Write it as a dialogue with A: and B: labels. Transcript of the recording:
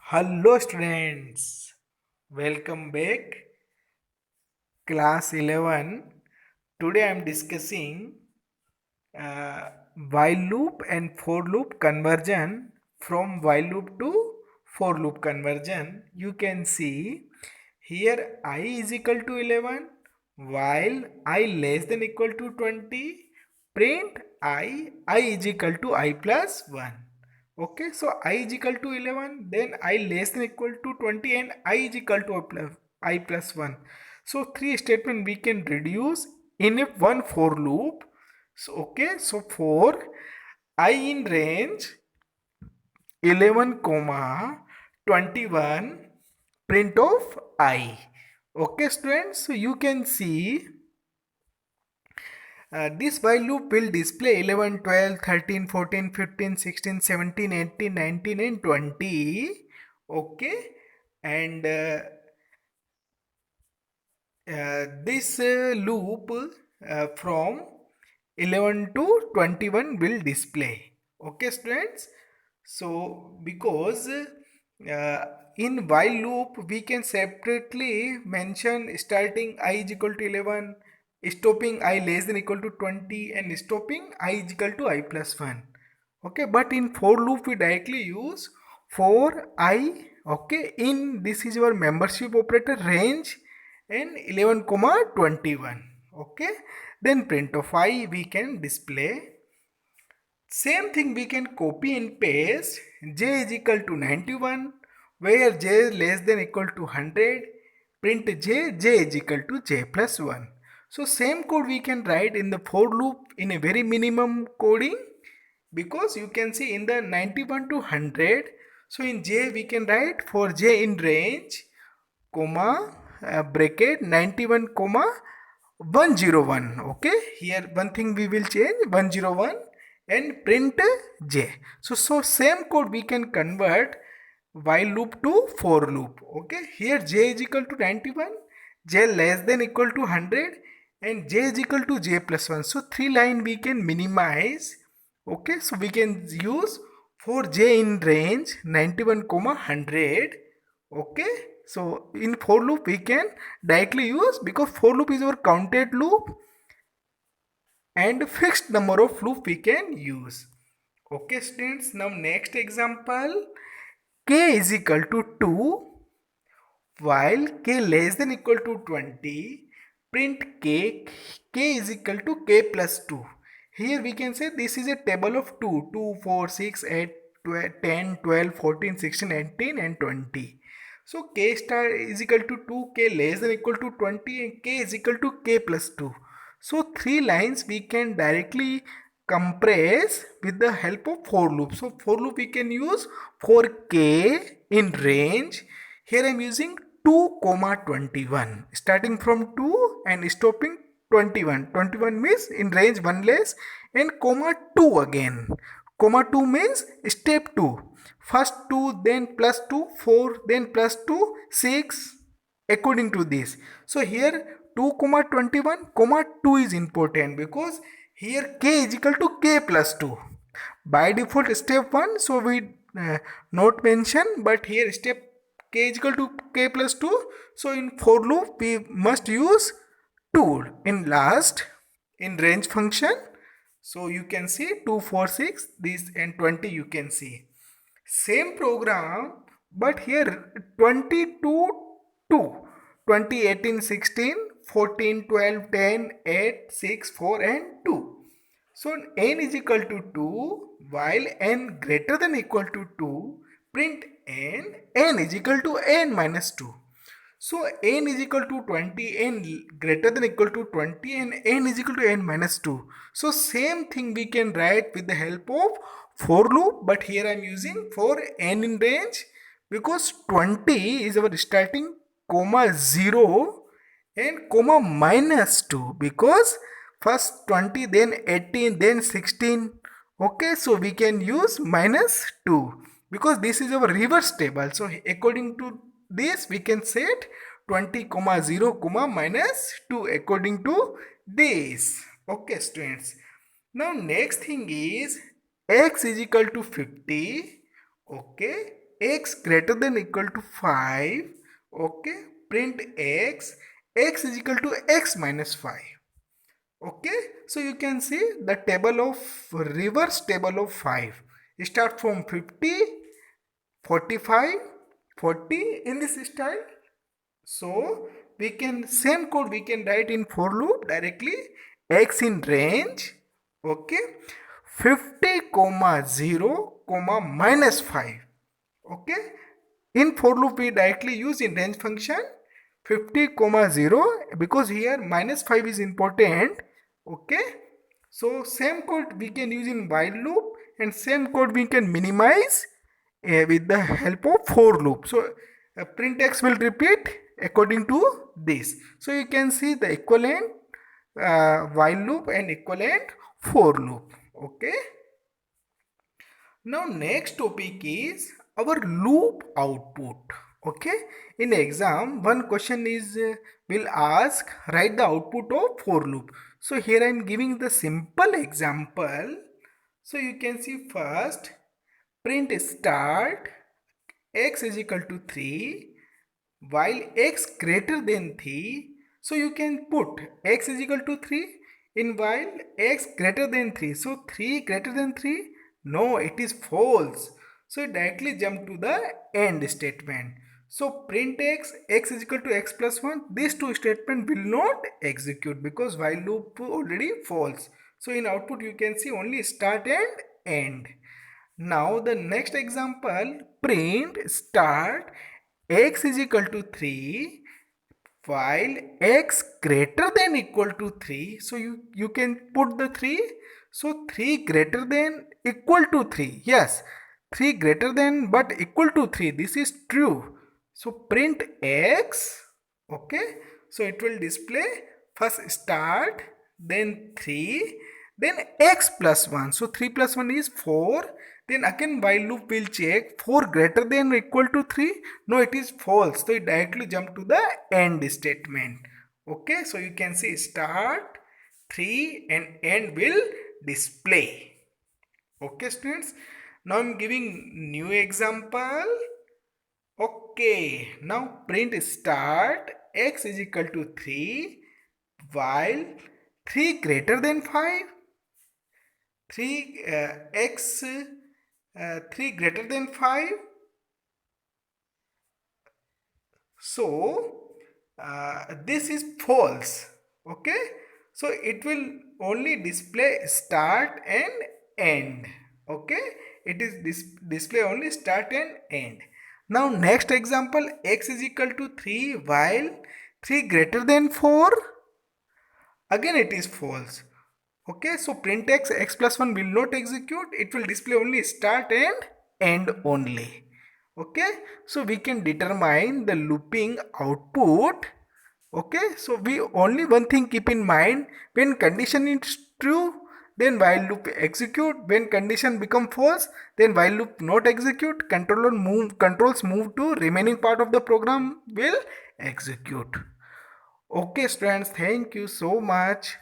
A: Hello students, welcome back. Class 11. Today I am discussing while loop and for loop conversion. From while loop to for loop conversion, you can see here I is equal to 11 while I less than equal to 20. Print I is equal to I plus 1. Okay, so I is equal to 11, then I less than equal to 20 and I is equal to I plus 1. So three statement we can reduce in a one for loop. So okay, so for I in range 11 comma 21, print of I. Okay students, so you can see this while loop will display 11, 12, 13, 14, 15, 16, 17, 18, 19 and 20. Okay, and this loop from 11 to 21 will display. Okay students, so because in while loop we can separately mention starting I is equal to 11, stopping I less than equal to 20 and stopping I is equal to I plus 1. Okay, but in for loop we directly use for I. Okay, in this is your membership operator range and 11 comma 21. Okay, then print of I we can display. Same thing we can copy and paste j is equal to 91 where j is less than equal to 100. Print j is equal to j plus 1. So same code we can write in the for loop in a very minimum coding, because you can see in the 91 to 100. So in j we can write for j in range comma bracket 91 comma 101. Okay, here one thing we will change 101 and print j. So same code we can convert while loop to for loop. Okay, here j is equal to 91, j less than equal to 100 and j is equal to j plus 1. So three line we can minimize. Okay, so we can use for j in range 91 comma 100. Okay, so in for loop we can directly use, because for loop is our counted loop and fixed number of loop we can use. Okay students, now next example, k is equal to 2 while k less than equal to 20. Print k is equal to k plus 2. Here we can say this is a table of 2, 4, 6, 8, 12, 10, 12, 14, 16, 18 and 20. So k star is equal to 2, k less than equal to 20 and k is equal to k plus 2. So three lines we can directly compress with the help of for loop. So for loop we can use for k in range. Here I am using 2 comma 21, starting from 2 and stopping 21. 21 means in range 1 less and comma 2 again. Comma 2 means step 2. First 2, then plus 2, 4, then plus 2, 6, according to this. So here 2 comma 21 comma 2 is important, because here k is equal to k plus 2. By default step 1, so we not mention, but here step k is equal to k plus 2. So in for loop we must use 2 in last in range function. So you can see 2, 4, 6 this and 20 you can see. Same program, but here 22 2, 20, 18, 16, 14, 12, 10, 8, 6, 4 and 2. So n is equal to 2 while n greater than equal to 2. Print n is equal to n minus 2. So n is equal to 20, n greater than equal to 20 and n is equal to n minus 2. So same thing we can write with the help of for loop, but here I am using for n in range, because 20 is our starting comma 0 and comma minus 2, because first 20 then 18 then 16. Okay, so we can use minus 2 because this is our reverse table. So according to this we can set 20 comma 0 comma minus 2 according to this. Okay students, now next thing is x is equal to 50. Okay, x greater than equal to 5, okay, print x is equal to x minus 5. Okay, so you can see the table of reverse table of 5. Start from 50, 45, 40 in this style. So we can same code we can write in for loop directly. X in range, okay, 50 comma 0 comma minus 5. Okay, in for loop we directly use in range function 50 comma 0 because here minus 5 is important. Okay, so same code we can use in while loop and same code we can minimize with the help of for loop. So print x will repeat according to this. So you can see the equivalent while loop and equivalent for loop. Okay. Now next topic is our loop output. Okay, in exam one question is will ask write the output of for loop. So here I am giving the simple example. So you can see first print start x is equal to 3 while x greater than 3. So you can put x is equal to 3 in while x greater than 3. So 3 greater than 3? No, it is false. So you directly jump to the end statement. So print x is equal to x plus 1. These two statements will not execute because while loop already false. So in output you can see only start and end. Now the next example, print start x is equal to 3 while x greater than equal to 3. So you can put the 3. So 3 greater than equal to 3. Yes, 3 greater than but equal to 3. This is true. So print x. Okay. So it will display first start, then 3, then x plus 1. So 3 plus 1 is 4. Then again while loop will check 4 greater than or equal to 3. No, it is false. So it directly jump to the end statement. Okay, so you can see start, 3 and end will display. Okay students, now I am giving new example. Okay, now print start x is equal to 3 while 3 greater than 5. 3 x 3 greater than 5. So this is false. Okay, so it will only display start and end. Okay, it is display only start and end. Now next example, x is equal to 3 while 3 greater than 4. Again it is false. Okay, so print x plus 1 will not execute. It will display only start and end only. Okay, so we can determine the looping output. Okay, so we only one thing keep in mind, when condition is true then while loop execute, when condition become false then while loop not execute, controls move to remaining part of the program will execute. Okay students, thank you so much.